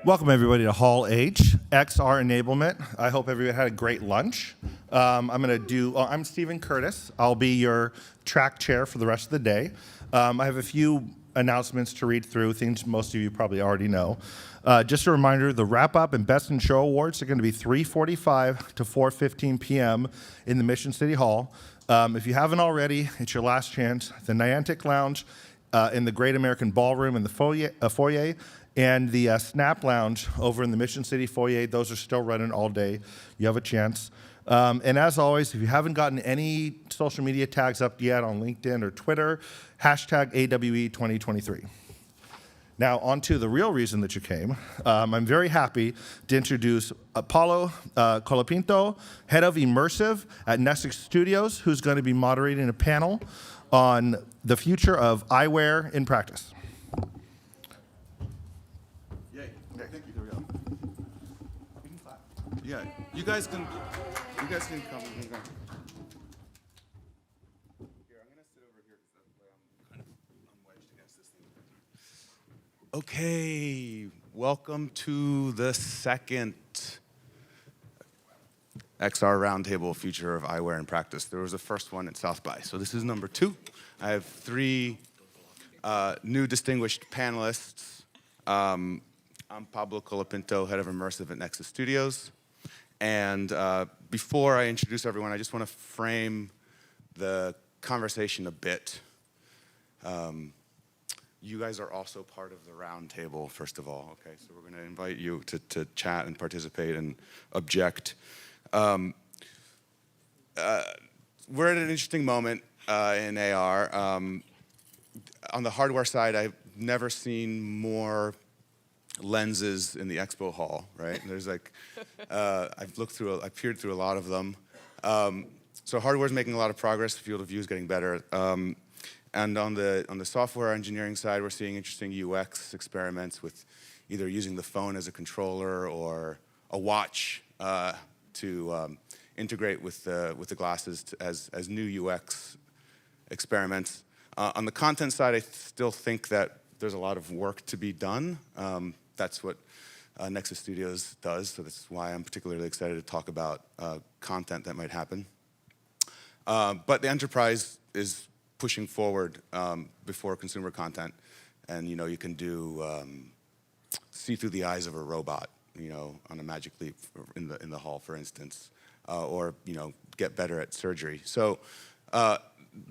Welcome everybody to Hall H, XR enablement. I hope everyone had a great lunch. I'm Stephen Curtis. I'll be your track chair for the rest of the day. I have a few announcements to read through, things most of you probably already know. Just a reminder, the wrap-up and Best in Show Awards are going to be 3:45 to 4:15 p.m. in the Mission City Hall. If you haven't already, it's your last chance. The Niantic Lounge in the Great American Ballroom in the foyer and the Snap Lounge over in the Mission City foyer, those are still running all day. You have a chance. And as always, if you haven't gotten any social media tags up yet on LinkedIn or Twitter, hashtag AWE 2023. Now, on to the real reason that you came. I'm very happy to introduce Pablo Colapinto, head of Immersive at Nexus Studios, who's going to be moderating a panel on the future of eyewear in practice. Yay. Okay, thank you. There we go. You can clap. Yeah, you guys can come. You can come. Here, I'm going to sit over here because that's the way I'm wedged against this thing. Okay, welcome to the second XR Roundtable Future of Eyewear in Practice. There was a first one at South by, so this is number 2. I have 3 new distinguished panelists. I'm Pablo Colapinto, head of Immersive at Nexus Studios. And before I introduce everyone, I just want to frame the conversation a bit. You guys are also part of the roundtable, first of all. Okay, so we're going to invite you to chat and participate and object. We're at an interesting moment in AR. On the hardware side, I've never seen more lenses in the expo hall, right? There's like, I've peered through a lot of them. So hardware's making a lot of progress. The field of view is getting better. And on the software engineering side, we're seeing interesting UX experiments with either using the phone as a controller or a watch to integrate with the glasses as new UX experiments. On the content side, I still think that there's a lot of work to be done. That's what Nexus Studios does, so that's why I'm particularly excited to talk about content that might happen. But the enterprise is pushing forward before consumer content, and you can do see through the eyes of a robot, on a magic leap in the hall, for instance, or get better at surgery. So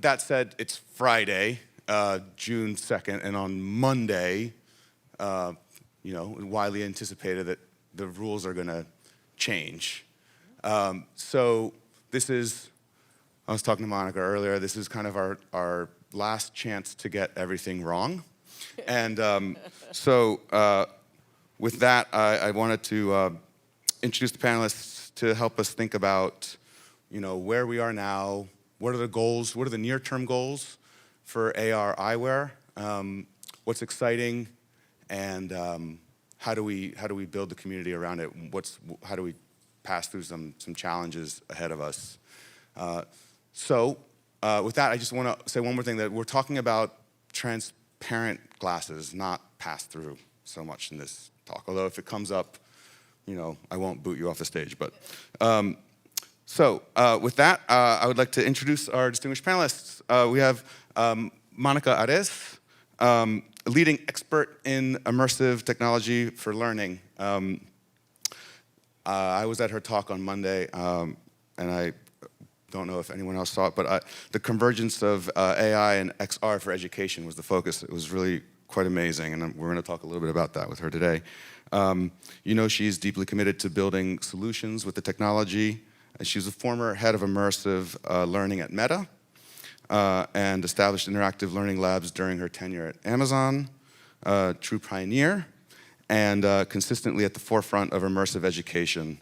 that said, it's Friday, June 2nd, and on Monday, widely anticipated that the rules are going to change. So this is, I was talking to Monica earlier, this is kind of our last chance to get everything wrong. And with that, I wanted to introduce the panelists to help us think about, where we are now, what are the goals, what are the near-term goals for AR eyewear, what's exciting, and how do we build the community around it? How do we pass through some challenges ahead of us? With that, I just want to say one more thing, that we're talking about transparent glasses, not pass-through so much in this talk. Although if it comes up, I won't boot you off the stage. But with that, I would like to introduce our distinguished panelists. We have Monica Arés, a leading expert in immersive technology for learning. I was at her talk on Monday, and I don't know if anyone else saw it, but the convergence of AI and XR for education was the focus. It was really quite amazing, and we're going to talk a little bit about that with her today. She's deeply committed to building solutions with the technology. She's a former head of immersive learning at Meta, and established interactive learning labs during her tenure at Amazon, true pioneer, and consistently at the forefront of immersive education,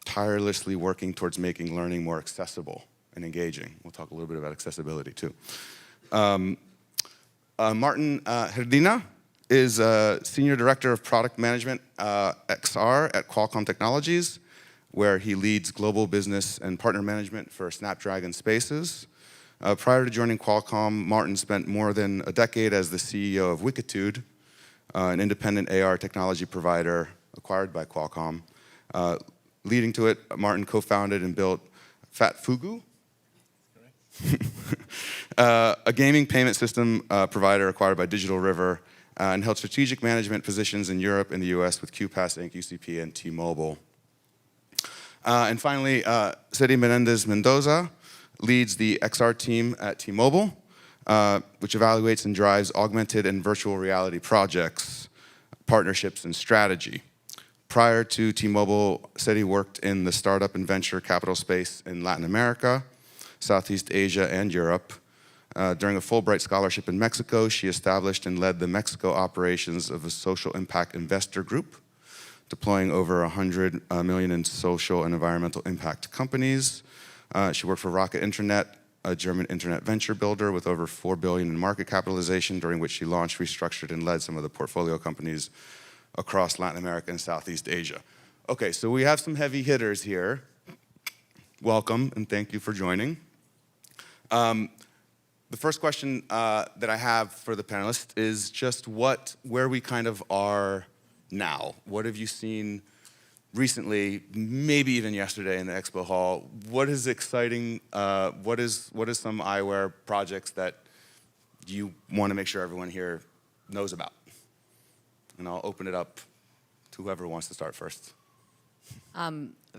tirelessly working towards making learning more accessible and engaging. We'll talk a little bit about accessibility too. Martin Herdina is Senior Director of Product Management XR at Qualcomm Technologies, where he leads global business and partner management for Snapdragon Spaces. Prior to joining Qualcomm, Martin spent more than a decade as the CEO of Wikitude, an independent AR technology provider acquired by Qualcomm. Leading to it, Martin co-founded and built Fatfugu, a gaming payment system provider acquired by Digital River, and held strategic management positions in Europe and the US with QPass Inc., UCP, and T-Mobile. And finally, Menendez Mendoza leads the XR team at T-Mobile, which evaluates and drives augmented and virtual reality projects, partnerships, and strategy. Prior to T-Mobile, Seti worked in the startup and venture capital space in Latin America, Southeast Asia, and Europe. During a Fulbright scholarship in Mexico, she established and led the Mexico operations of a social impact investor group, deploying over $100 million in social and environmental impact companies. She worked for Rocket Internet, a German internet venture builder with over $4 billion in market capitalization, during which she launched, restructured, and led some of the portfolio companies across Latin America and Southeast Asia. Okay, so we have some heavy hitters here. Welcome, and thank you for joining. The first question that I have for the panelists is just where we kind of are now. What have you seen recently, maybe even yesterday in the expo hall? What is exciting? What is some eyewear projects that you want to make sure everyone here knows about? And I'll open it up to whoever wants to start first.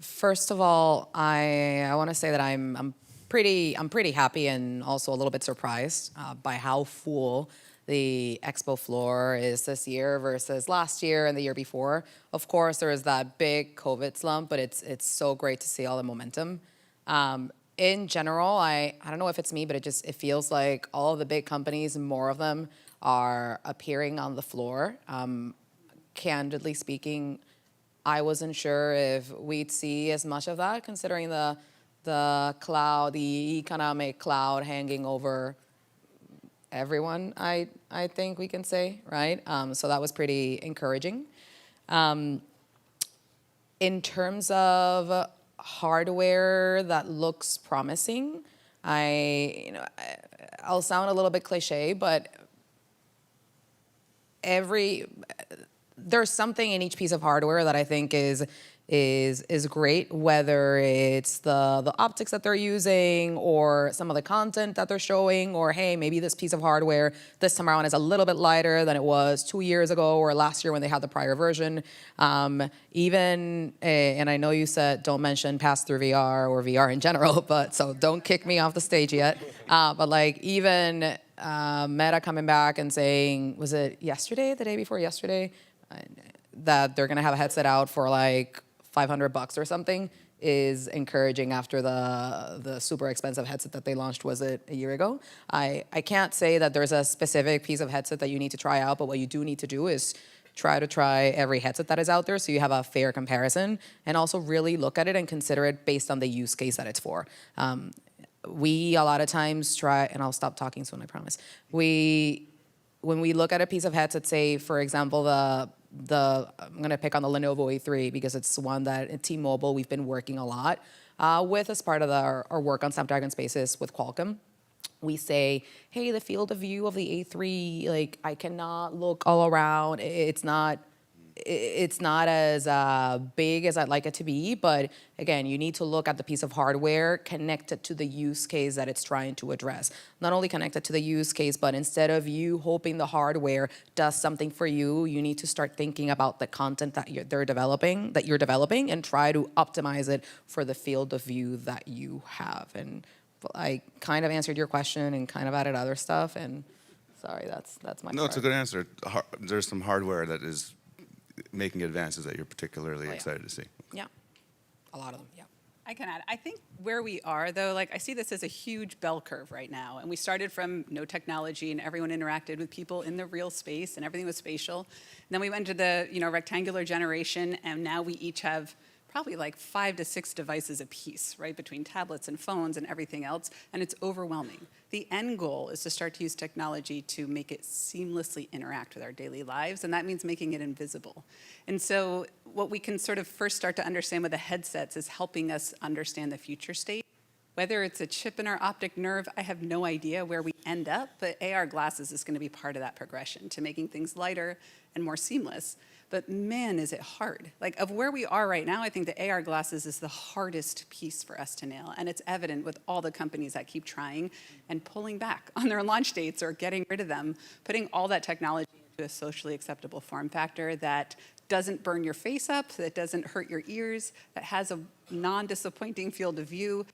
First of all, I want to say that I'm pretty happy and also a little bit surprised by how full the expo floor is this year versus last year and the year before. Of course, there is that big COVID slump, but it's so great to see all the momentum. In general, I don't know if it's me, but it feels like all of the big companies, more of them, are appearing on the floor. Candidly speaking, I wasn't sure if we'd see as much of that, considering the cloud, the economic cloud hanging over everyone, I think we can say, right? So that was pretty encouraging. In terms of hardware that looks promising, I'll sound a little bit cliche, but there's something in each piece of hardware that I think is great, whether it's the optics that they're using or some of the content that they're showing, or hey, maybe this piece of hardware this time around is a little bit lighter than it was 2 years ago or last year when they had the prior version. Even, and I know you said don't mention pass-through VR or VR in general, but so don't kick me off the stage yet. But like even Meta coming back and saying, was it yesterday, the day before yesterday, that they're gonna have a headset out for like $500 or something, is encouraging after the super expensive headset that they launched, was it a year ago? I can't say that there's a specific piece of headset that you need to try out, but what you do need to do is try every headset that is out there so you have a fair comparison, and also really look at it and consider it based on the use case that it's for. We a lot of times try, and I'll stop talking soon, I promise. When we look at a piece of headset, say for example I'm gonna pick on the Lenovo A3 because it's one that at T-Mobile we've been working a lot with as part of our work on Snapdragon Spaces with Qualcomm. We say, hey, the field of view of the A3, like I cannot look all around. It's not as big as I'd like it to be, but again, you need to look at the piece of hardware connected to the use case that it's trying to address. Not only connected to the use case, but instead of you hoping the hardware does something for you, you need to start thinking about the content that you're developing, and try to optimize it for the field of view that you have. And I kind of answered your question and kind of added other stuff, and sorry, that's my No, part. it's a good answer. There's some hardware that is making advances that you're particularly excited to see. Yeah, a lot of them, yeah. I can add. I think where we are, though, like I see this as a huge bell curve right now. And we started from no technology, and everyone interacted with people in the real space, and everything was spatial. And then we went to the rectangular generation, and now we each have probably like 5 to 6 devices a piece, right, between tablets and phones and everything else, and it's overwhelming. The end goal is to start to use technology to make it seamlessly interact with our daily lives, and that means making it invisible. And so what we can sort of first start to understand with the headsets is helping us understand the future state Whether it's a chip in our optic nerve, I have no idea where we end up, but AR glasses is going to be part of that progression to making things lighter and more seamless. But man, is it hard. Like, of where we are right now, I think the AR glasses is the hardest piece for us to nail. And it's evident with all the companies that keep trying and pulling back on their launch dates or getting rid of them, putting all that technology into a socially acceptable form factor that doesn't burn your face up, that doesn't hurt your ears, that has a non-disappointing field of view.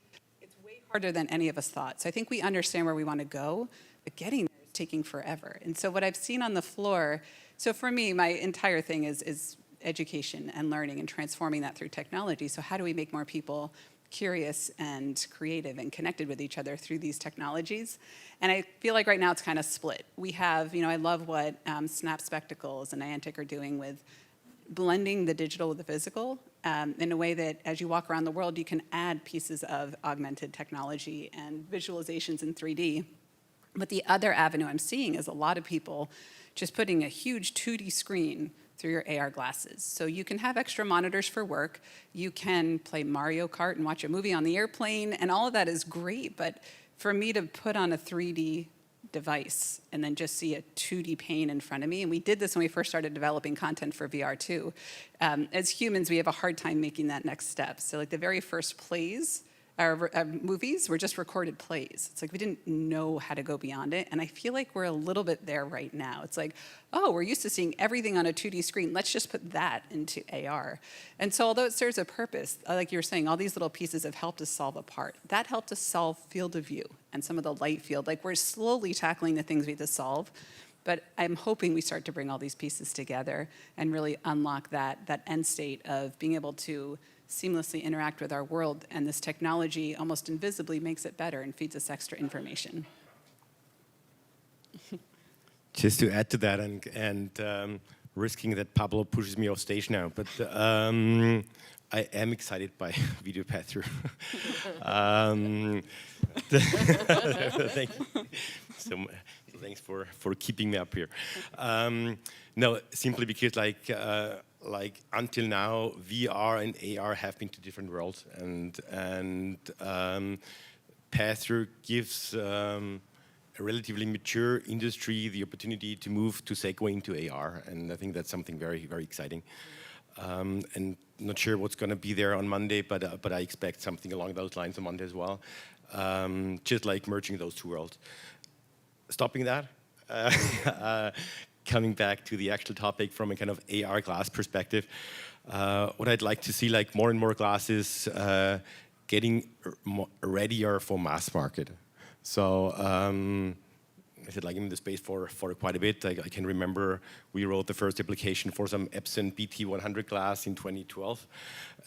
It's way harder than any of us thought. So I think we understand where we want to go, but getting there is taking forever. And so what I've seen on the floor, so for me, my entire thing is education and learning and transforming that through technology. So how do we make more people curious and creative and connected with each other through these technologies? And I feel like right now it's kind of split. We have, I love what Snap Spectacles and Niantic are doing with blending the digital with the physical in a way that as you walk around the world, you can add pieces of augmented technology and visualizations in 3D. But the other avenue I'm seeing is a lot of people just putting a huge 2D screen through your AR glasses. So you can have extra monitors for work, you can play Mario Kart and watch a movie on the airplane, and all of that is great, but for me to put on a 3D device and then just see a 2D pane in front of me, and we did this when we first started developing content for VR too. As humans, we have a hard time making that next step. So like the very first plays, our movies were just recorded plays. It's like we didn't know how to go beyond it, and I feel like we're a little bit there right now. It's like, oh, we're used to seeing everything on a 2D screen. Let's just put that into AR. And so although it serves a purpose, like you were saying, all these little pieces have helped us solve a part. That helped us solve field of view and some of the light field. Like we're slowly tackling the things we have to solve, but I'm hoping we start to bring all these pieces together and really unlock that end state of being able to seamlessly interact with our world, and this technology almost invisibly makes it better and feeds us extra information. Just to add to that, and risking that Pablo pushes me off stage now, but I am excited by video pass-through. Thank you. So thanks for keeping me up here. No, simply because like until now, VR and AR have been two different worlds, and pass-through gives a relatively mature industry the opportunity to move to segue into AR, and I think that's something very, very exciting. And not sure what's going to be there on Monday, but I expect something along those lines on Monday as well. Just like merging those two worlds. Stopping that. Coming back to the actual topic from a kind of AR glass perspective, what I'd like to see, like more and more glasses getting readier for mass market. So I said, like in the space for quite a bit. I can remember we wrote the first application for some Epson BT100 glass in 2012,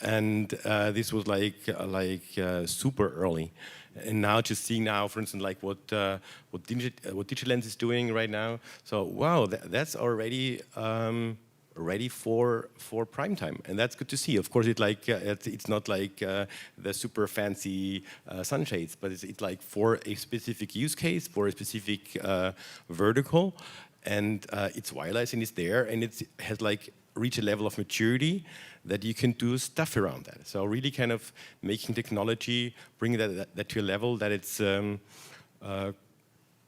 and this was like super early. And now, just seeing now, for instance, like what DigiLens is doing right now. So wow, that's already ready for prime time, and that's good to see. Of course, it's not like the super fancy sunshades, but it's like for a specific use case, for a specific vertical, and it's wireless and it's there, and it has like reached a level of maturity that you can do stuff around that. So really kind of making technology, bringing that to a level that it's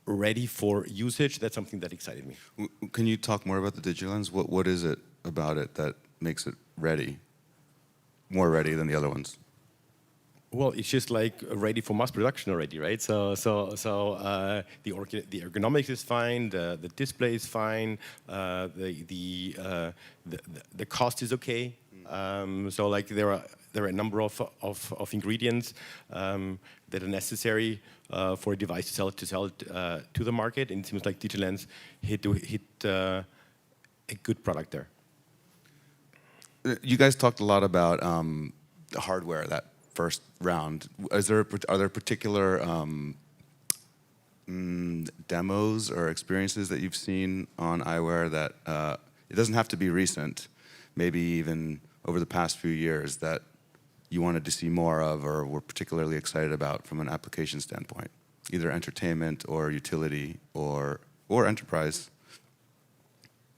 ready for usage. That's something that excited me. Can you talk more about the DigiLens? What is it about it that makes it ready, more ready than the other ones? Well, it's just like ready for mass production already, right? So the ergonomics is fine, the display is fine, the cost is okay. So like there are a number of ingredients that are necessary for a device to sell it to the market, and it seems like DigiLens hit a good product there. You guys talked a lot about the hardware that first round. Are there particular demos or experiences that you've seen on Eyewear that it doesn't have to be recent, maybe even over the past few years, that you wanted to see more of or were particularly excited about from an application standpoint, either entertainment or utility or enterprise?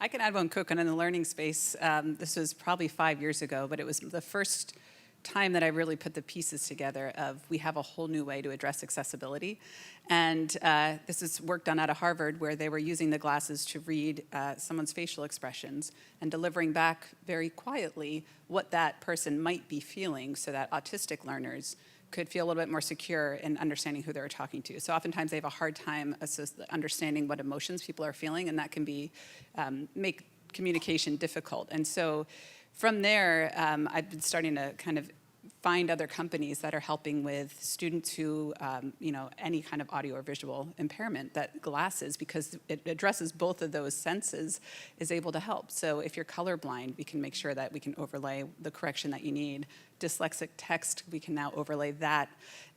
I can add one quick one in the learning space. This was probably 5 years ago, but it was the first time that I really put the pieces together of we have a whole new way to address accessibility. And this is work done out of Harvard where they were using the glasses to read someone's facial expressions and delivering back very quietly what that person might be feeling so that autistic learners could feel a little bit more secure in understanding who they're talking to. So oftentimes they have a hard time understanding what emotions people are feeling, and that can be make communication difficult. And so from there, I've been starting to kind of find other companies that are helping with students who, any kind of audio or visual impairment, that glasses, because it addresses both of those senses, is able to help. So if you're colorblind, we can make sure that we can overlay the correction that you need. Dyslexic text, we can now overlay that.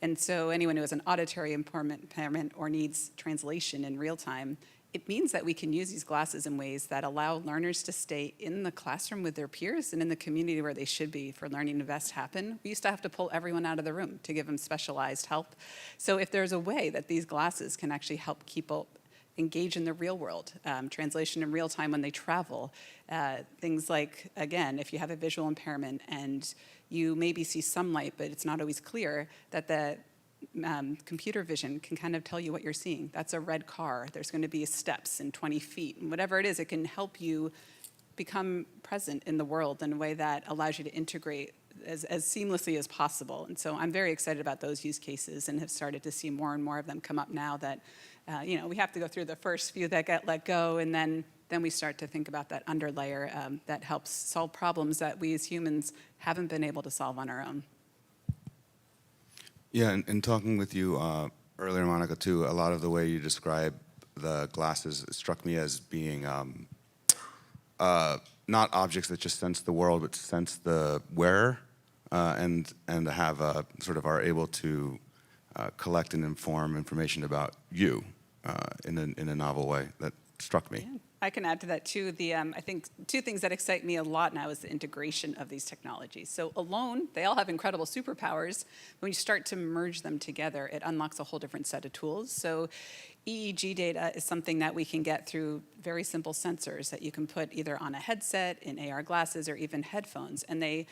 And so anyone who has an auditory impairment or needs translation in real time, it means that we can use these glasses in ways that allow learners to stay in the classroom with their peers and in the community where they should be for learning to best happen. We used to have to pull everyone out of the room to give them specialized help. So if there's a way that these glasses can actually help people engage in the real world, translation in real time when they travel, things like, again, if you have a visual impairment and you maybe see some light, but it's not always clear, that the computer vision can kind of tell you what you're seeing. That's a red car. There's going to be steps in 20 feet. And whatever it is, it can help you become present in the world in a way that allows you to integrate as seamlessly as possible. And so I'm very excited about those use cases and have started to see more and more of them come up now that, we have to go through the first few that get let go, and then we start to think about that underlayer that helps solve problems that we as humans haven't been able to solve on our own. Yeah, and talking with you earlier, Monica, too, a lot of the way you describe the glasses struck me as being not objects that just sense the world, but sense the wearer, and have sort of are able to collect and inform information about you in a novel way. That struck me. Yeah. I can add to that too. I think two things that excite me a lot now is the integration of these technologies. So alone, they all have incredible superpowers. When you start to merge them together, it unlocks a whole different set of tools. So EEG data is something that we can get through very simple sensors that you can put either on a headset, in AR glasses, or even headphones. And they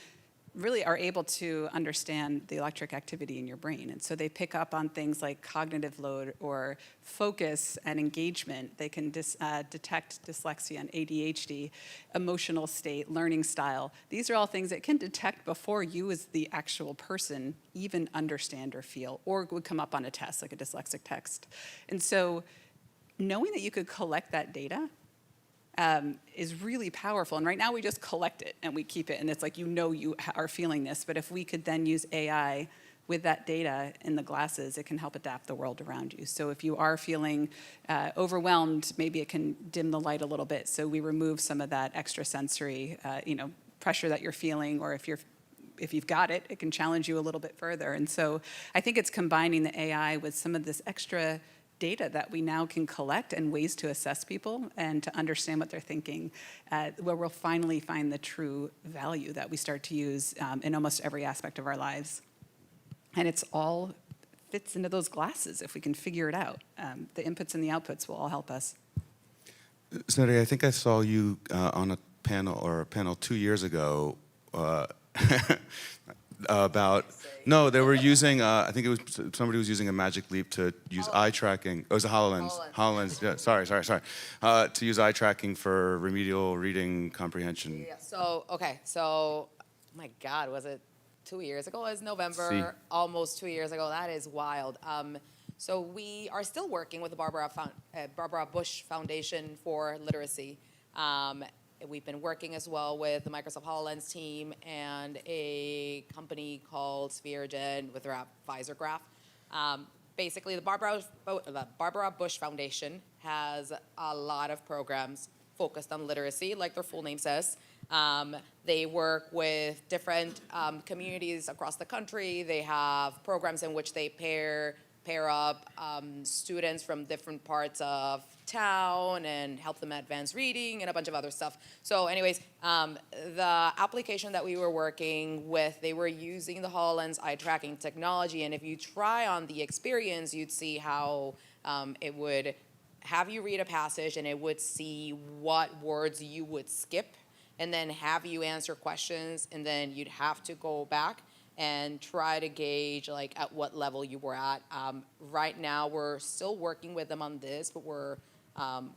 really are able to understand the electric activity in your brain. And so they pick up on things like cognitive load or focus and engagement. They can detect dyslexia and ADHD, emotional state, learning style. These are all things that can detect before you as the actual person even understand or feel, or would come up on a test, like a dyslexic test. And so knowing that you could collect that data is really powerful. And right now we just collect it and we keep it, and it's like you are feeling this. But if we could then use AI with that data in the glasses, it can help adapt the world around you. So if you are feeling overwhelmed, maybe it can dim the light a little bit. So we remove some of that extra sensory pressure that you're feeling, or if you've got it, it can challenge you a little bit further. And so I think it's combining the AI with some of this extra data that we now can collect and ways to assess people and to understand what they're thinking, where we'll finally find the true value that we start to use in almost every aspect of our lives. And it's all fits into those glasses if we can figure it out. The inputs and the outputs will all help us. Snody, I think I saw you on a panel 2 years ago about, no, they were using, I think it was somebody was using a Magic Leap to use eye tracking. Oh, it was a HoloLens, yeah, sorry. To use eye tracking for remedial reading comprehension. Yeah, so, my God, was it 2 years ago? It was November, almost 2 years ago. That is wild. So we are still working with the Barbara Bush Foundation for Literacy. We've been working as well with the Microsoft HoloLens team and a company called Cerilenne with their app VisorGraph. Basically, the Barbara Bush Foundation has a lot of programs focused on literacy, like their full name says. They work with different communities across the country. They have programs in which they pair up students from different parts of town and help them advance reading and a bunch of other stuff. So anyways, the application that we were working with, they were using the HoloLens eye tracking technology. And if you try on the experience, you'd see how it would have you read a passage and it would see what words you would skip and then have you answer questions, and then you'd have to go back and try to gauge like at what level you were at. Right now, we're still working with them on this, but we're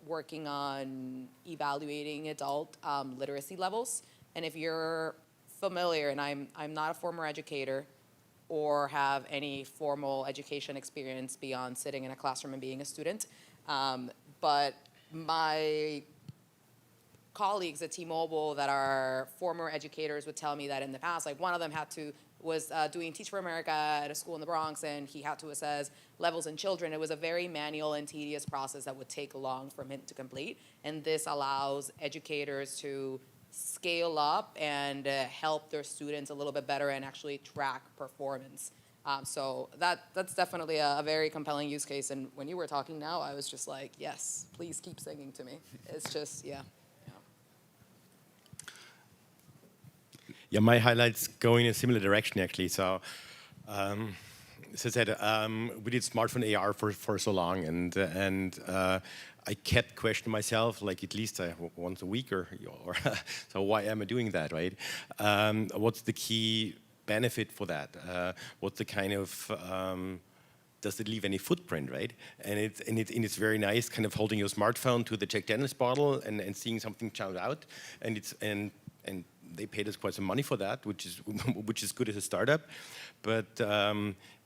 working on evaluating adult literacy levels. And if you're familiar, and I'm not a former educator or have any formal education experience beyond sitting in a classroom and being a student, but my colleagues at T-Mobile that are former educators would tell me that in the past, like one of them was doing Teach for America at a school in the Bronx, and he had to assess levels in children. It was a very manual and tedious process that would take long for him to complete. And this allows educators to scale up and help their students a little bit better and actually track performance. So that's definitely a very compelling use case. And when you were talking now, I was just like, yes, please keep singing to me. It's just, yeah. Yeah, my highlights go in a similar direction actually. So, as I said, we did smartphone AR for so long, and I kept questioning myself, like at least once a week or so why am I doing that, right? What's the key benefit for that? What's the kind of does it leave any footprint, right? And it's very nice, kind of holding your smartphone to the Jack Daniels bottle and seeing something jump out, and they paid us quite some money for that, which is good as a startup. But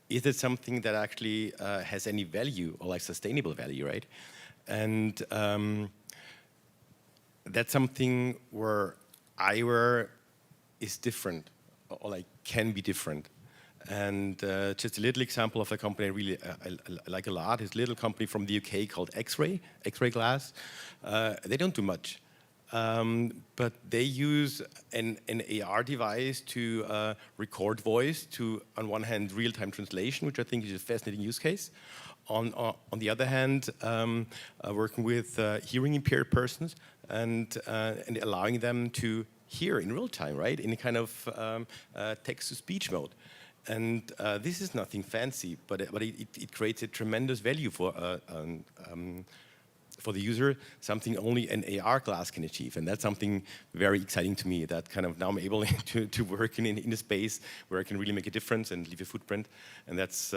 is it something that actually has any value or like sustainable value, right? And that's something where eyewear is different, or like can be different. And just a little example of a company I really I like a lot is a little company from the UK called X-Ray Glass. They don't do much. But they use an AR device to record voice to, on one hand, real-time translation, which I think is a fascinating use case. On the other hand, working with hearing-impaired persons and allowing them to hear in real time, right, in a kind of text-to-speech mode. And this is nothing fancy, but it creates a tremendous value for the user, something only an AR glass can achieve. And that's something very exciting to me, that kind of now I'm able to work in a space where I can really make a difference and leave a footprint. And that's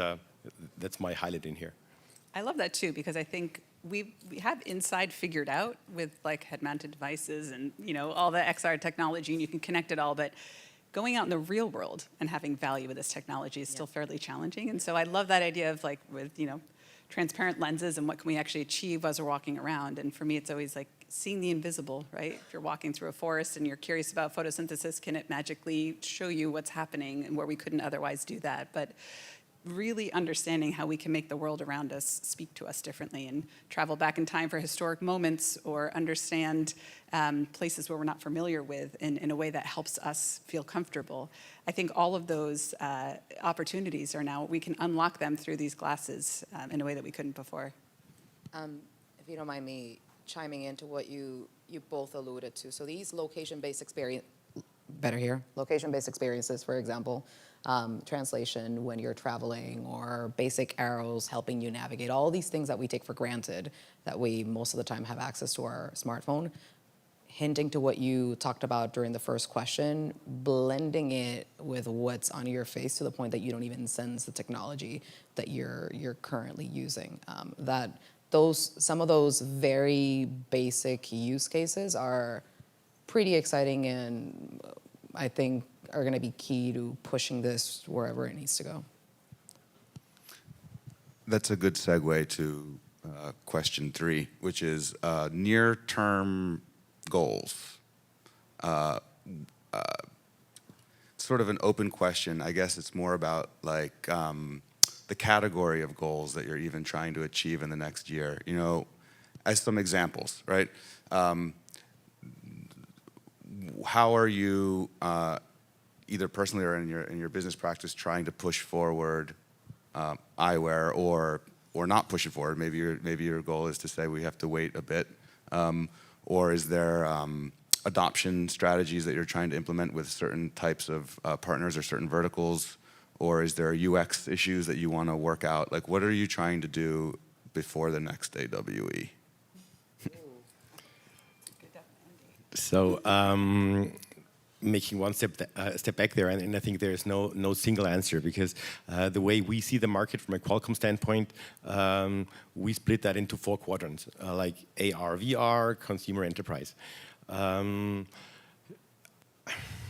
my highlight in here. I love that too, because I think we have inside figured out with like head-mounted devices and all the XR technology, and you can connect it all, but going out in the real world and having value with this technology is still fairly challenging. And so I love that idea of like with, transparent lenses and what can we actually achieve as we're walking around. And for me, it's always like seeing the invisible, right? If you're walking through a forest and you're curious about photosynthesis, can it magically show you what's happening and where we couldn't otherwise do that? But really understanding how we can make the world around us speak to us differently and travel back in time for historic moments or understand places where we're not familiar with in a way that helps us feel comfortable. I think all of those opportunities are now, we can unlock them through these glasses in a way that we couldn't before. If you don't mind me chiming into what you both alluded to. So these location-based location-based experiences, for example, translation when you're traveling, or basic arrows helping you navigate, all these things that we take for granted that we most of the time have access to our smartphone. Hinting to what you talked about during the first question, blending it with what's on your face to the point that you don't even sense the technology that you're currently using. Some of those very basic use cases are pretty exciting, and I think are going to be key to pushing this wherever it needs to go. That's a good segue to question 3, which is near-term goals. Sort of an open question. I guess it's more about like the category of goals that you're even trying to achieve in the next year. As some examples, right? How are you either personally or in your business practice trying to push forward eyewear, or not push it forward? Maybe your goal is to say we have to wait a bit, or is there adoption strategies that you're trying to implement with certain types of partners or certain verticals, or is there UX issues that you want to work out? Like, what are you trying to do before the next AWE? So making one step back there, and I think there is no single answer, because the way we see the market from a Qualcomm standpoint, we split that into 4 quadrants, like AR, VR, consumer, enterprise.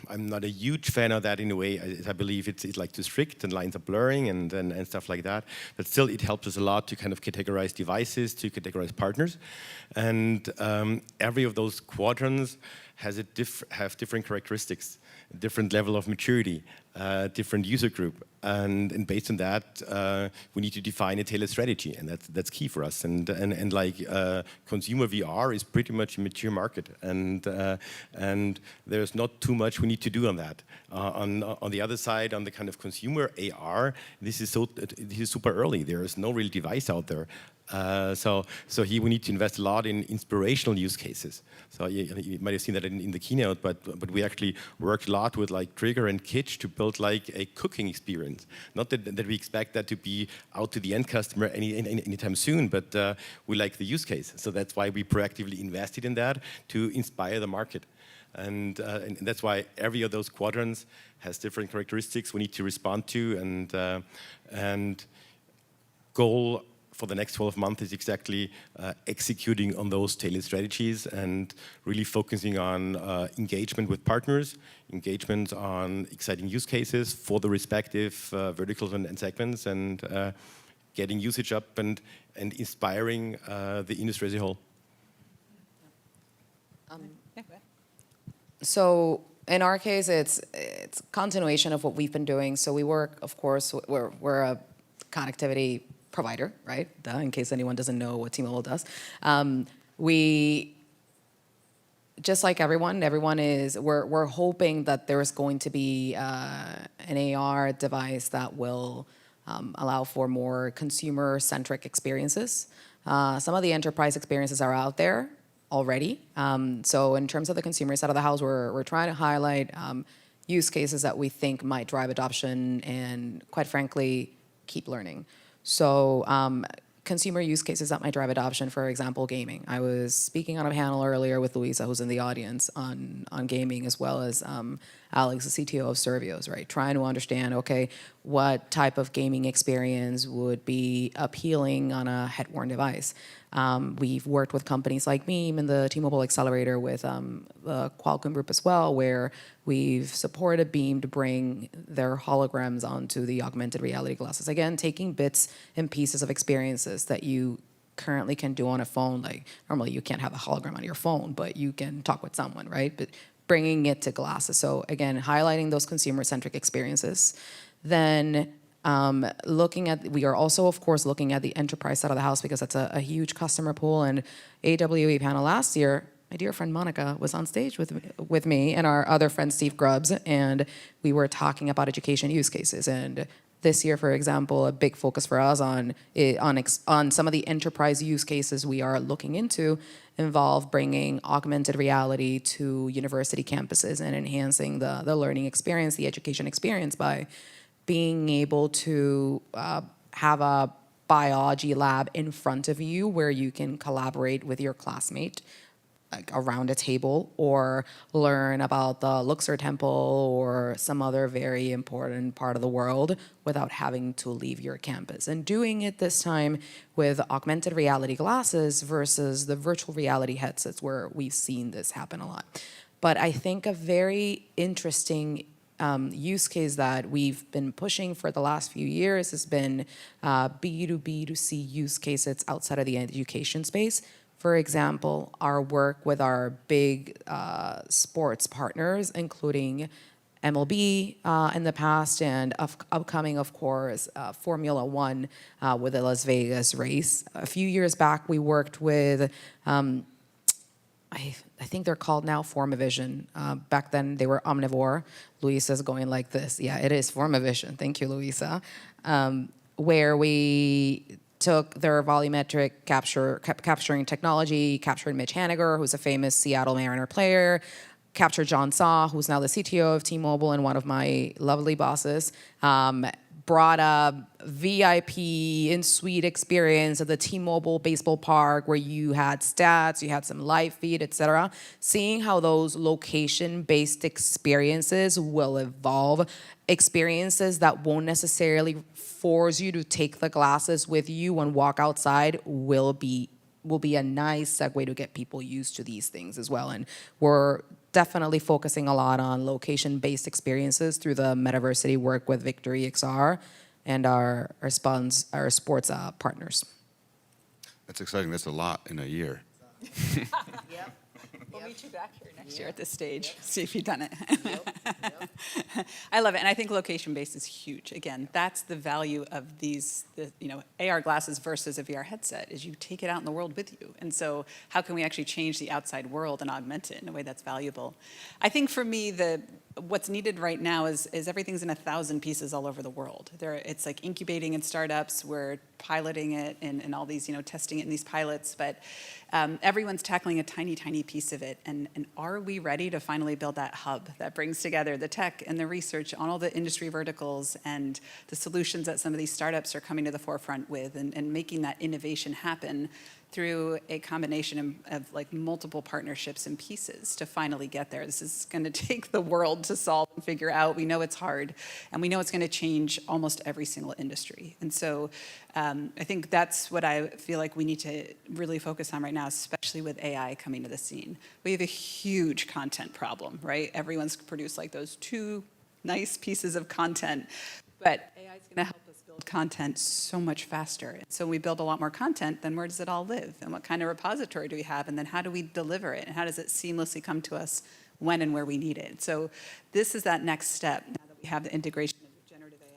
I'm not a huge fan of that in a way. I believe it's like too strict and lines are blurring and stuff like that. But still, it helps us a lot to kind of categorize devices, to categorize partners. And every of those quadrants has have different characteristics, different level of maturity, different user group. And based on that, we need to define a tailored strategy, and that's key for us. And like consumer VR is pretty much a mature market, and there's not too much we need to do on that. On the other side, on the kind of consumer AR, this is super early. There is no real device out there. So here we need to invest a lot in inspirational use cases. So you might have seen that in the keynote, but we actually worked a lot with like Trigger and Kitsch to build like a cooking experience. Not that we expect that to be out to the end customer anytime soon, but we like the use case. So that's why we proactively invested in that to inspire the market. And that's why every of those quadrants has different characteristics we need to respond to, and goal for the next 12 months is exactly executing on those tailored strategies and really focusing on engagement with partners, engagement on exciting use cases for the respective verticals and segments, and getting usage up and inspiring the industry as a whole. So in our case, it's continuation of what we've been doing. So we work, of course, we're a connectivity provider, right? Duh, in case anyone doesn't know what T-Mobile does. We, just like everyone is, we're hoping that there's going to be an AR device that will allow for more consumer-centric experiences. Some of the enterprise experiences are out there already. So in terms of the consumer side of the house, we're trying to highlight use cases that we think might drive adoption and, quite frankly, keep learning. So consumer use cases that might drive adoption, for example, gaming. I was speaking on a panel earlier with Luisa, who's in the audience, on gaming, as well as Alex, the CTO of Studios, right? Trying to understand, okay, what type of gaming experience would be appealing on a head-worn device. We've worked with companies like Beam and the T-Mobile Accelerator with the Qualcomm group as well, where we've supported Beam to bring their holograms onto the augmented reality glasses. Again, taking bits and pieces of experiences that you currently can do on a phone. Like normally you can't have a hologram on your phone, but you can talk with someone, right? But bringing it to glasses. So again, highlighting those consumer-centric experiences. Then we are also, of course, looking at the enterprise side of the house, because that's a huge customer pool. And AWE panel last year, my dear friend Monica was on stage with me and our other friend Steve Grubbs, and we were talking about education use cases. And this year, for example, a big focus for us on some of the enterprise use cases we are looking into involve bringing augmented reality to university campuses and enhancing the learning experience, the education experience, by being able to have a biology lab in front of you where you can collaborate with your classmate like around a table, or learn about the Luxor Temple or some other very important part of the world without having to leave your campus. And doing it this time with augmented reality glasses versus the virtual reality headsets, where we've seen this happen a lot. But I think a very interesting use case that we've been pushing for the last few years has been B2B2C use cases outside of the education space. For example, our work with our big sports partners, including MLB in the past, and upcoming, of course, Formula One with the Las Vegas race. A few years back, we worked with, I think they're called now Formavision. Back then, they were Omnivore. Luisa's going like this. Yeah, it is Formavision. Thank you, Luisa. Where we took their volumetric capturing technology, captured Mitch Haniger, who's a famous Seattle Mariner player, captured John Saw, who's now the CTO of T-Mobile and one of my lovely bosses, brought a VIP in-suite experience at the T-Mobile baseball park where you had stats, you had some live feed, etc. Seeing how those location-based experiences will evolve, experiences that won't necessarily force you to take the glasses with you and walk outside will be a nice segue to get people used to these things as well. And we're definitely focusing a lot on location-based experiences through the Metaversity work with Victory XR and our sports partners. That's exciting. That's a lot in a year. Yep. We'll meet you back here next year at this stage, see if you've done it. I love it, and I think location-based is huge. Again, that's the value of these, AR glasses versus a VR headset, is you take it out in the world with you. And so how can we actually change the outside world and augment it in a way that's valuable? I think for me, what's needed right now is everything's in 1,000 pieces all over the world. It's like incubating in startups, we're piloting it and all these, testing it in these pilots, but everyone's tackling a tiny, tiny piece of it. And are we ready to finally build that hub that brings together the tech and the research on all the industry verticals and the solutions that some of these startups are coming to the forefront with and making that innovation happen through a combination of like multiple partnerships and pieces to finally get there. This is going to take the world to solve and figure out. We know it's hard, and we know it's going to change almost every single industry. And so I think that's what I feel like we need to really focus on right now, especially with AI coming to the scene. We have a huge content problem, right? Everyone's produced like those 2 nice pieces of content, but AI is going to help us build content so much faster. And so we build a lot more content, then where does it all live? And what kind of repository do we have? And then how do we deliver it? And how does it seamlessly come to us when and where we need it? So this is that next step, now that we have the integration of generative AI.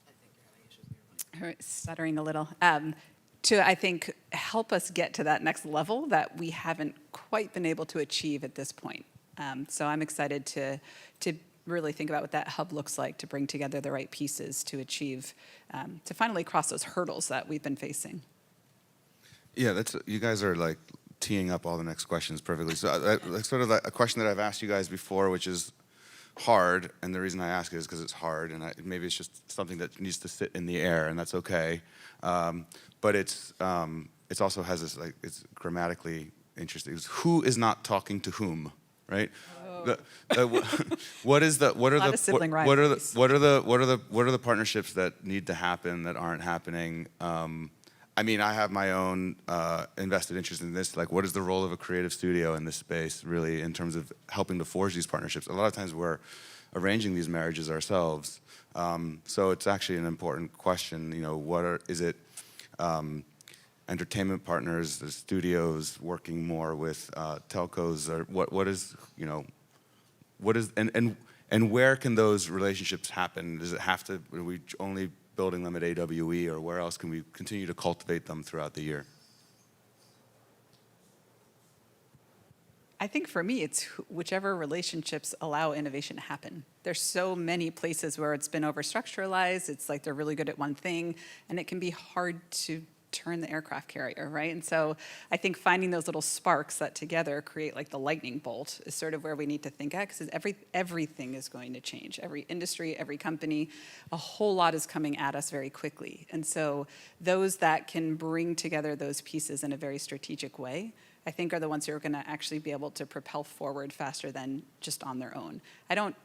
I think you're having issues with your mic. Stuttering a little. To, I think, help us get to that next level that we haven't quite been able to achieve at this point. So I'm excited to really think about what that hub looks like to bring together the right pieces to achieve, to finally cross those hurdles that we've been facing. Yeah, you guys are like teeing up all the next questions perfectly. So sort of a question that I've asked you guys before, which is hard, and the reason I ask it is because it's hard, and maybe it's just something that needs to sit in the air, and that's okay. But it's also has this, like, it's grammatically interesting. It's who is not talking to whom, right? What are the partnerships that need to happen that aren't happening? I mean, I have my own invested interest in this. Like, what is the role of a creative studio in this space, really, in terms of helping to forge these partnerships? A lot of times we're arranging these marriages ourselves. So it's actually an important question. Is it entertainment partners, the studios working more with telcos, or what is and where can those relationships happen? Does it have to? Are we only building them at AWE, or where else can we continue to cultivate them throughout the year? I think for me, it's whichever relationships allow innovation to happen. There's so many places where it's been over-structuralized. It's like they're really good at one thing, and it can be hard to turn the aircraft carrier, right? And so I think finding those little sparks that together create like the lightning bolt is sort of where we need to think at, because everything is going to change. Every industry, every company, a whole lot is coming at us very quickly. And so those that can bring together those pieces in a very strategic way, I think, are the ones who are going to actually be able to propel forward faster than just on their own.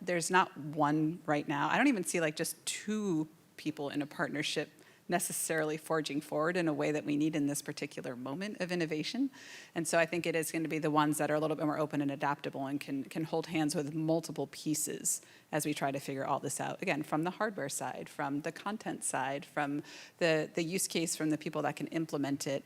There's not one right now. I don't even see like just 2 people in a partnership necessarily forging forward in a way that we need in this particular moment of innovation. And so I think it is going to be the ones that are a little bit more open and adaptable and can hold hands with multiple pieces as we try to figure all this out. Again, from the hardware side, from the content side, from the use case, from the people that can implement it.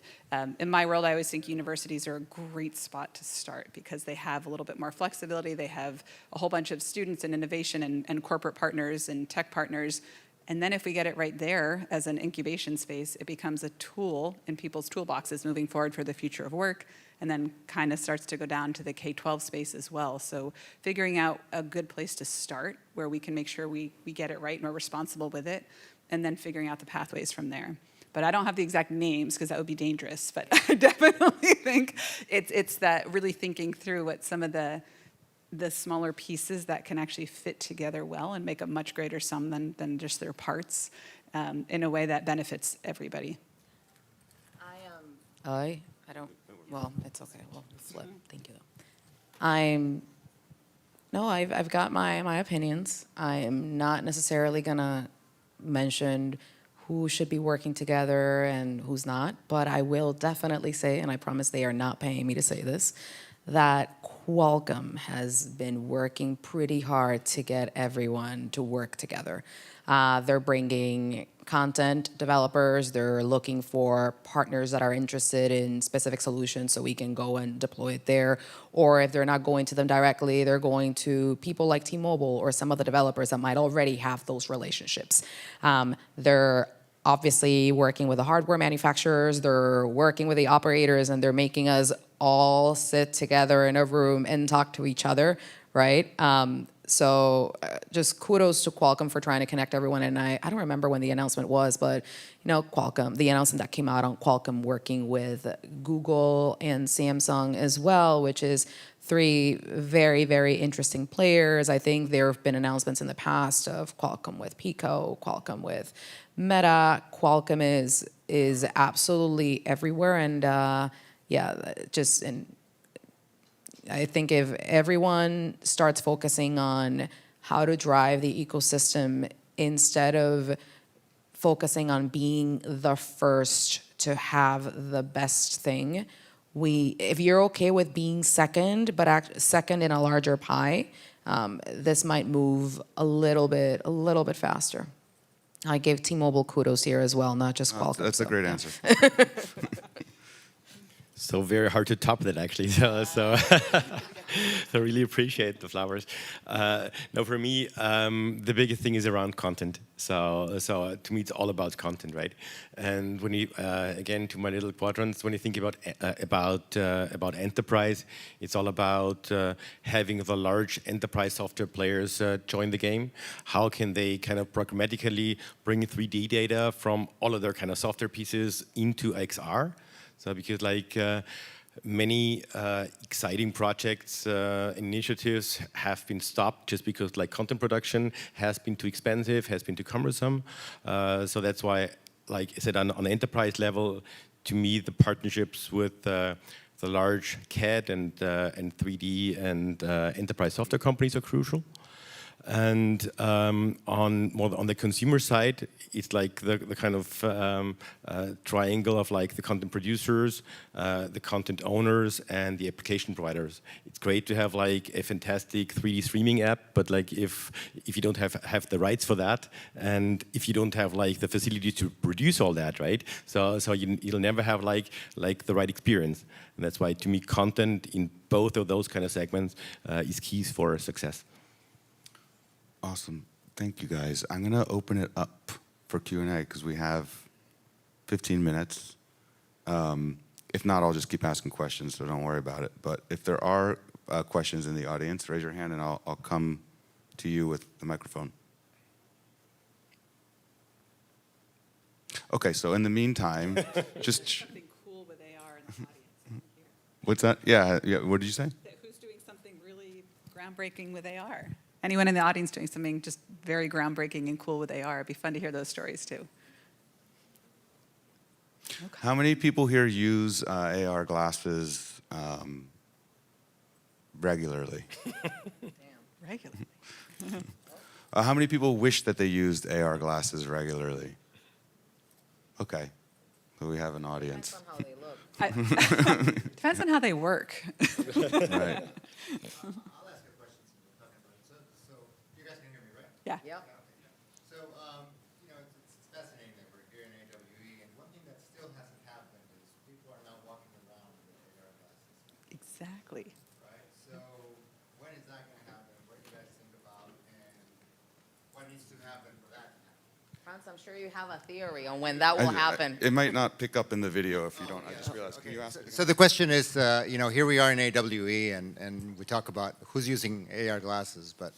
In my world, I always think universities are a great spot to start because they have a little bit more flexibility. They have a whole bunch of students and innovation and corporate partners and tech partners. And then if we get it right there as an incubation space, it becomes a tool in people's toolboxes moving forward for the future of work, and then kind of starts to go down to the K-12 space as well. So figuring out a good place to start where we can make sure we get it right and we're responsible with it, and then figuring out the pathways from there. But I don't have the exact names because that would be dangerous, but I definitely think it's that really thinking through what some of the the smaller pieces that can actually fit together well and make a much greater sum than just their parts in a way that benefits everybody. I don't, well, it's okay, we'll flip, thank you. No, I've got my opinions. I am not necessarily gonna mention who should be working together and who's not, but I will definitely say, and I promise they are not paying me to say this, that Qualcomm has been working pretty hard to get everyone to work together. They're bringing content developers, they're looking for partners that are interested in specific solutions so we can go and deploy it there. Or if they're not going to them directly, they're going to people like T-Mobile or some of the developers that might already have those relationships. They're obviously working with the hardware manufacturers, they're working with the operators, and they're making us all sit together in a room and talk to each other, right? So just kudos to Qualcomm for trying to connect everyone. And I don't remember when the announcement was, but Qualcomm, the announcement that came out on Qualcomm working with Google and Samsung as well, which is three very, very interesting players. I think there have been announcements in the past of Qualcomm with Pico, Qualcomm with Meta. Qualcomm is absolutely everywhere. And I think if everyone starts focusing on how to drive the ecosystem instead of focusing on being the first to have the best thing, if you're okay with being second, but second in a larger pie, this might move a little bit faster. I gave T-Mobile kudos here as well, not just Qualcomm. That's a great answer. So very hard to top that, actually. So I really appreciate the flowers. No, for me, the biggest thing is around content. So to me, it's all about content, right? And when you, again, to my little quadrants, when you think about enterprise, it's all about having the large enterprise software players join the game. How can they kind of programmatically bring 3D data from all of their kind of software pieces into XR? So because many exciting projects, initiatives have been stopped just because content production has been too expensive, has been too cumbersome. So that's why, like I said, on the enterprise level, to me, the partnerships with the large CAD and 3D and enterprise software companies are crucial. And on the consumer side, it's like the kind of triangle of the content producers, the content owners, and the application providers. It's great to have a fantastic 3D streaming app, but if you don't have the rights for that, and if you don't have the facility to produce all that, right? So you'll never have the right experience. And that's why, to me, content in both of those kind of segments is keys for success. Awesome. Thank you, guys. I'm going to open it up for Q&A because we have 15 minutes. If not, I'll just keep asking questions, so don't worry about it. But if there are questions in the audience, raise your hand and I'll come to you with the microphone. Okay, so in the meantime, just... Something cool with AR in the audience. What's that? Yeah, what did you say? Who's doing something really groundbreaking with AR? Anyone in the audience doing something just very groundbreaking and cool with AR? It'd be fun to hear those stories too. Okay. How many people here use AR glasses regularly? Damn, regularly. How many people wish that they used AR glasses regularly? Okay, so we have an audience. Depends on how they look. Depends on how they work. Right. Yeah. Yep. So, it's fascinating that we're here in AWE, and one thing that still hasn't happened is people are not walking around with AR glasses, Exactly. right? So, when is that going to happen? What do you guys think about, and what needs to happen for that to happen? Franz, I'm sure you have a theory on when that will happen. It might not pick up in the video if you don't. I just realized. Can you ask it again? So the question is, here we are in AWE, and we talk about who's using AR glasses, but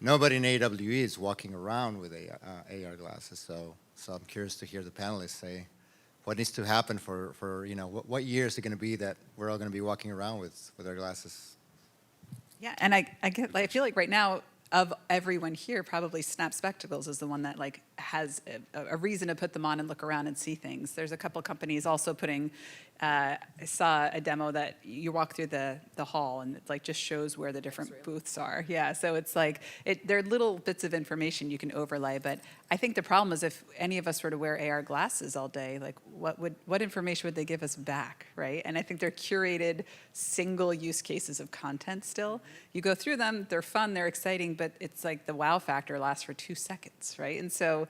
nobody in AWE is walking around with AR glasses. So I'm curious to hear the panelists say what needs to happen for what year is it going to be that we're all going to be walking around with our glasses? Yeah, and I feel like right now, of everyone here, probably Snap Spectacles is the one that like has a reason to put them on and look around and see things. There's a couple companies also putting. I saw a demo that you walk through the hall and it like just shows where the different booths are. Yeah, so it's like they're little bits of information you can overlay. But I think the problem is if any of us were to wear AR glasses all day, like what information would they give us back, right? And I think they're curated single use cases of content still. You go through them, they're fun, they're exciting, but it's like the wow factor lasts for 2 seconds, right? And so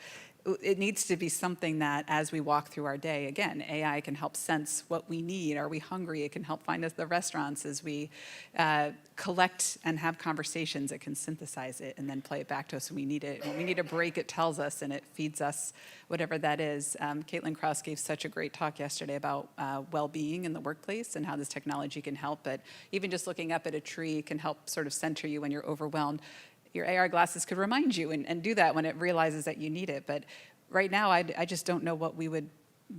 it needs to be something that as we walk through our day, again, AI can help sense what we need. Are we hungry? It can help find us the restaurants as we collect and have conversations. It can synthesize it and then play it back to us when we need it. When we need a break, it tells us and it feeds us whatever that is. Caitlin Krause gave such a great talk yesterday about well-being in the workplace and how this technology can help. But even just looking up at a tree can help sort of center you when you're overwhelmed. Your AR glasses could remind you and do that when it realizes that you need it. But right now, I just don't know what we would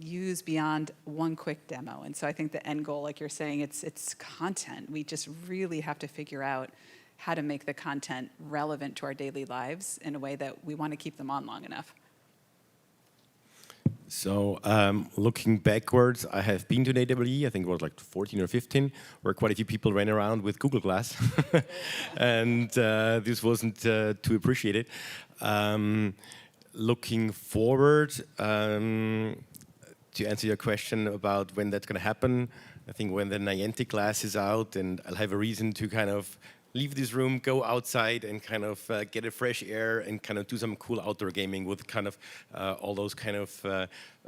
use beyond one quick demo. And so I think the end goal, like you're saying, it's content. We just really have to figure out how to make the content relevant to our daily lives in a way that we want to keep them on long enough. So looking backwards, I have been to an AWE, I think it was like 14 or 15, where quite a few people ran around with Google Glass. And this wasn't too appreciated. Looking forward, to answer your question about when that's going to happen, I think when the Niantic glass is out and I'll have a reason to kind of leave this room, go outside and kind of get a fresh air and kind of do some cool outdoor gaming with kind of all those kind of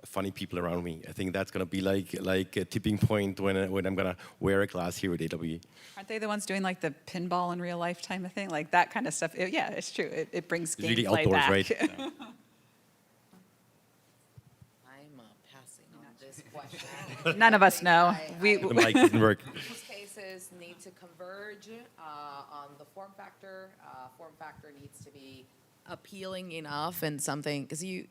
funny people around me. I think that's going to be like a tipping point when I'm going to wear a glass here at AWE. Aren't they the ones doing like the pinball in real life time of thing? Like that kind of stuff. Yeah, it's true. It brings It's really gameplay outdoors, back. right? I'm passing on this question. None of us know. The mic doesn't work. Use cases need to converge on the form factor. Form factor needs to be appealing enough and something because you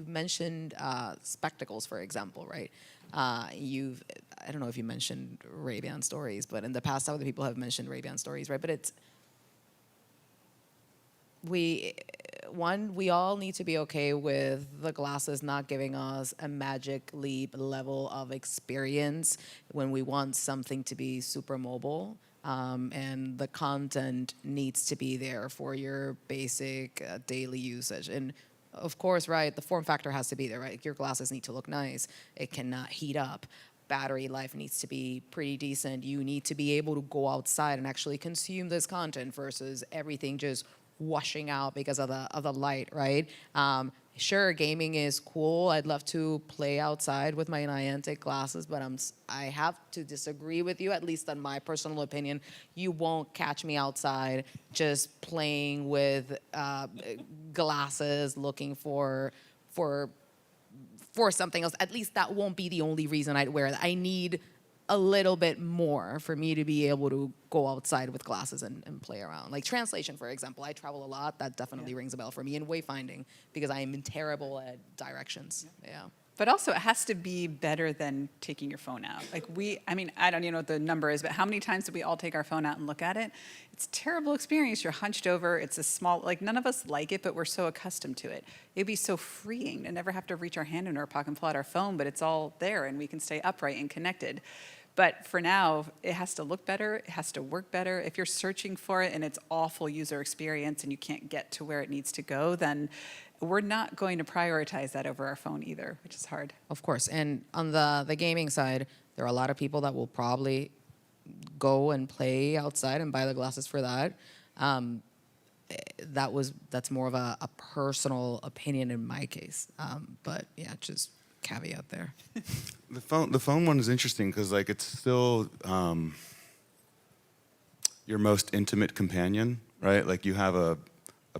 mentioned spectacles, for example, right? I don't know if you mentioned Ray-Ban stories, but in the past other people have mentioned Ray-Ban stories, right? But we all need to be okay with the glasses not giving us a magic leap level of experience when we want something to be super mobile. And the content needs to be there for your basic daily usage. And of course, right, the form factor has to be there, right? Your glasses need to look nice. It cannot heat up. Battery life needs to be pretty decent. You need to be able to go outside and actually consume this content versus everything just washing out because of the light, right? Sure, gaming is cool. I'd love to play outside with my Niantic glasses, but I have to disagree with you, at least in my personal opinion. You won't catch me outside just playing with glasses, looking for something else. At least that won't be the only reason I'd wear it. I need a little bit more for me to be able to go outside with glasses and play around. Like translation, for example. I travel a lot. That definitely rings a bell for me. And wayfinding, because I am terrible at directions. Yeah. But also, it has to be better than taking your phone out. Like I don't even know what the number is, but how many times do we all take our phone out and look at it? It's a terrible experience. You're hunched over. It's a small, like none of us like it, but we're so accustomed to it. It'd be so freeing to never have to reach our hand into our pocket and pull out our phone, but it's all there and we can stay upright and connected. But for now, it has to look better. It has to work better. If you're searching for it and it's awful user experience and you can't get to where it needs to go, then we're not going to prioritize that over our phone either, which is hard. Of course. And on the gaming side, there are a lot of people that will probably go and play outside and buy the glasses for that. That's more of a personal opinion in my case. But yeah, just caveat there. The phone one is interesting because like it's still your most intimate companion, right? Like you have a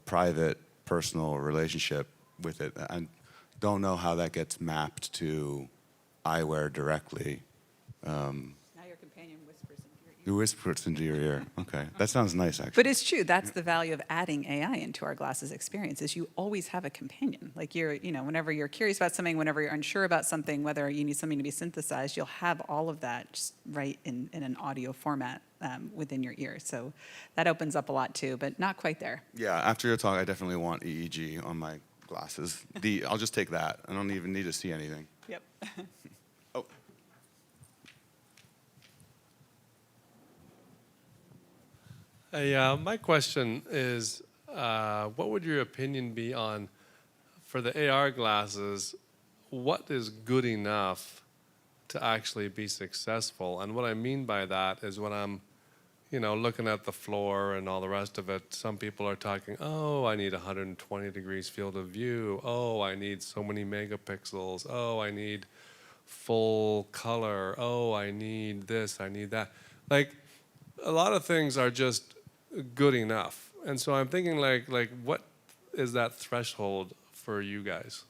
private, personal relationship with it. I don't know how that gets mapped to eyewear directly. Now your companion whispers into your It whispers into your ear. Okay, that sounds nice, actually. But it's true. That's the value of adding AI into our glasses experience. Is you always have a companion. Like whenever you're curious about something, whenever you're unsure about something, whether you need something to be synthesized, you'll have all of that just right in an audio format within your ear. So that opens up a lot too, but not quite there. Yeah, after your talk, I definitely want EEG on my glasses. I'll just take that. I don't even need to see anything. Yep. Oh. My question is, what would your opinion be on, for the AR glasses, what is good enough to actually be successful? And what I mean by that is when I'm, looking at the floor and all the rest of it, some people are talking, oh, I need 120 degrees field of view. Oh, I need so many megapixels. Oh, I need full color. Oh, I need this, I need that. Like, a lot of things are just good enough. And so I'm thinking like what is that threshold for you guys?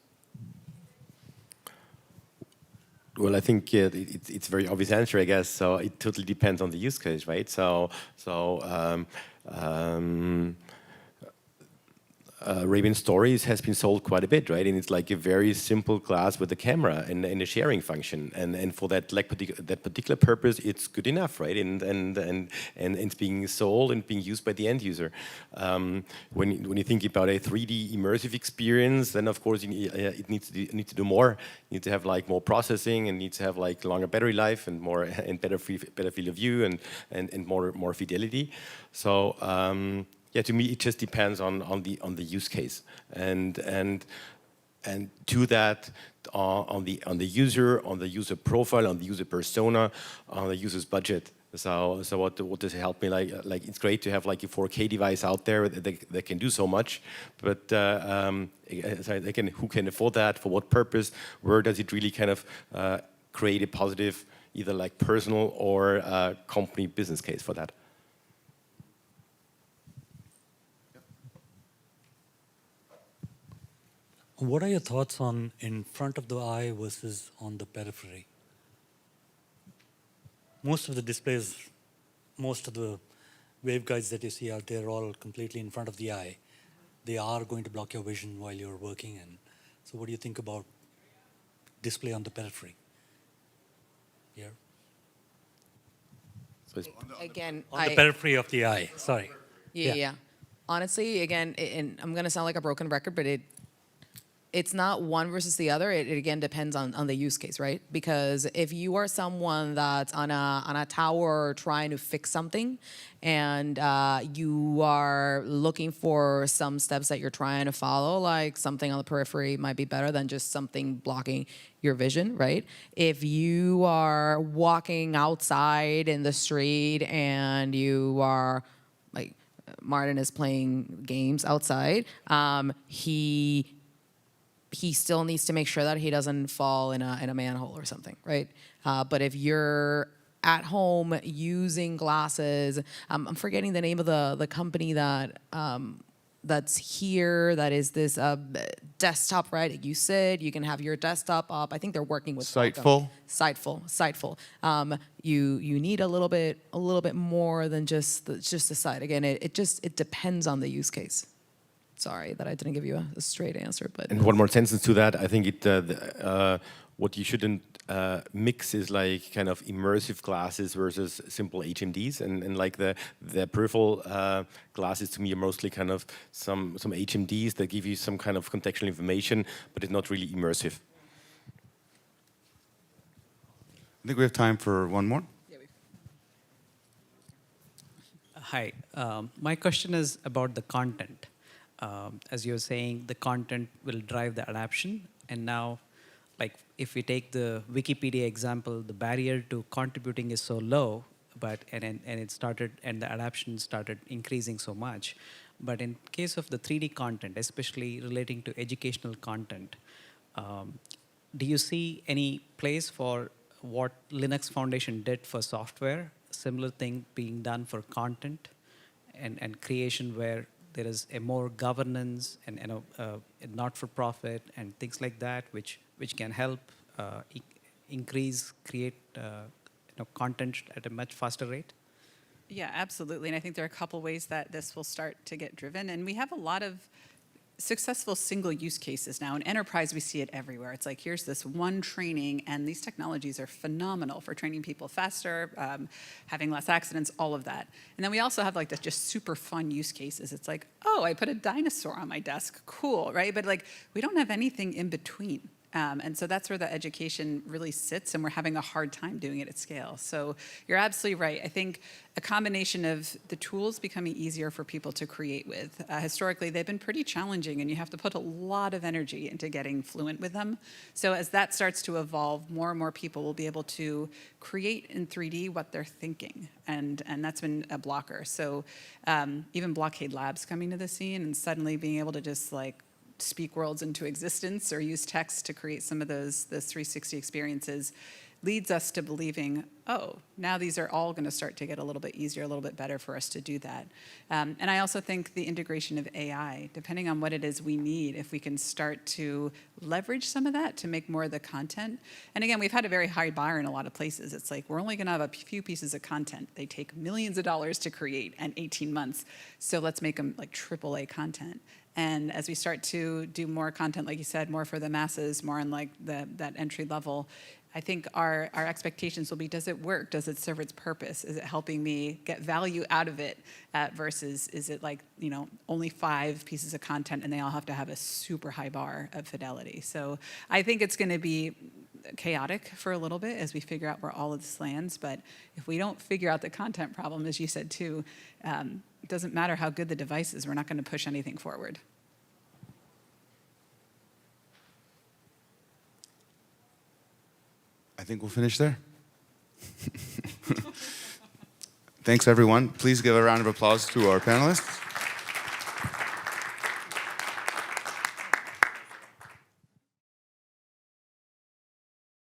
Well, I think it's a very obvious answer, I guess. So it totally depends on the use case, right? Ray-Ban Stories has been sold quite a bit, right? And it's like a very simple glass with a camera and a sharing function, and for that that particular purpose, it's good enough, right? And it's being sold and being used by the end user. When you think about a 3D immersive experience, then of course it needs to do more. You need to have like more processing, and needs to have like longer battery life and more and better field of view and more fidelity. So. Yeah, to me, it just depends on the use case, and to that on the user profile, on the user persona, on the user's budget. So what does it help me? Like it's great to have like a 4K device out there that can do so much, but who can afford that? For what purpose? Where does it really kind of create a positive, either like personal or company business case for that? What are your thoughts on in front of the eye versus on the periphery? Most of the displays, most of the waveguides that you see out there are all completely in front of the eye. They are going to block your vision while you're working. And so what do you think about display on the periphery? Here? So Again, On the periphery of the eye, sorry. Yeah. Honestly, again, and I'm gonna sound like a broken record, but it's not one versus the other. It again depends on the use case, right? Because if you are someone that's on a tower trying to fix something, and you are looking for some steps that you're trying to follow, like something on the periphery might be better than just something blocking your vision, right? If you are walking outside in the street and you are like Martin is playing games outside, he still needs to make sure that he doesn't fall in a manhole or something, right? But if you're at home using glasses, I'm forgetting the name of the company that's here, that is this desktop, right? You sit, you can have your desktop up. I think they're working with Sightful? Qualcomm. Sightful. You need a little bit more than just the side. Again, it depends on the use case. Sorry that I didn't give you a straight answer, but. And one more sentence to that. I think what you shouldn't mix is like kind of immersive glasses versus simple HMDs, and like the peripheral glasses to me are mostly kind of some HMDs that give you some kind of contextual information, but it's not really immersive. I think we have time for one more. Hi, my question is about the content. As you're saying, the content will drive the adoption, and now, like if we take the Wikipedia example, the barrier to contributing is so low, and the adoption started increasing so much. But in case of the 3D content, especially relating to educational content, do you see any place for what Linux Foundation did for software, similar thing being done for content and creation, where there is a more governance and a not-for-profit and things like that, which can help create content at a much faster rate? Yeah, absolutely. And I think there are a couple ways that this will start to get driven. And we have a lot of successful single use cases now. In enterprise, we see it everywhere. It's like, here's this one training, and these technologies are phenomenal for training people faster, having less accidents, all of that. And then we also have like the just super fun use cases. It's like, oh, I put a dinosaur on my desk, cool, right? But like, we don't have anything in between. And so that's where the education really sits, and we're having a hard time doing it at scale. So you're absolutely right. I think a combination of the tools becoming easier for people to create with. Historically, they've been pretty challenging, and you have to put a lot of energy into getting fluent with them. So as that starts to evolve, more and more people will be able to create in 3D what they're thinking, and that's been a blocker. So even Blockade Labs coming to the scene and suddenly being able to just like speak worlds into existence or use text to create some of those 360 experiences leads us to believing, oh, now these are all going to start to get a little bit easier, a little bit better for us to do that. And I also think the integration of AI, depending on what it is we need, if we can start to leverage some of that to make more of the content. And again, we've had a very high bar in a lot of places. It's like, we're only going to have a few pieces of content. They take millions of dollars to create and 18 months. So let's make them like AAA content. And as we start to do more content, like you said, more for the masses, more on like that entry level, I think our expectations will be, does it work? Does it serve its purpose? Is it helping me get value out of it? Versus is it like, you know, only 5 pieces of content and they all have to have a super high bar of fidelity? So I think it's going to be chaotic for a little bit as we figure out where all of this lands. But if we don't figure out the content problem, as you said too, it doesn't matter how good the device is, we're not going to push anything forward. I think we'll finish there. Thanks, everyone. Please give a round of applause to our panelists.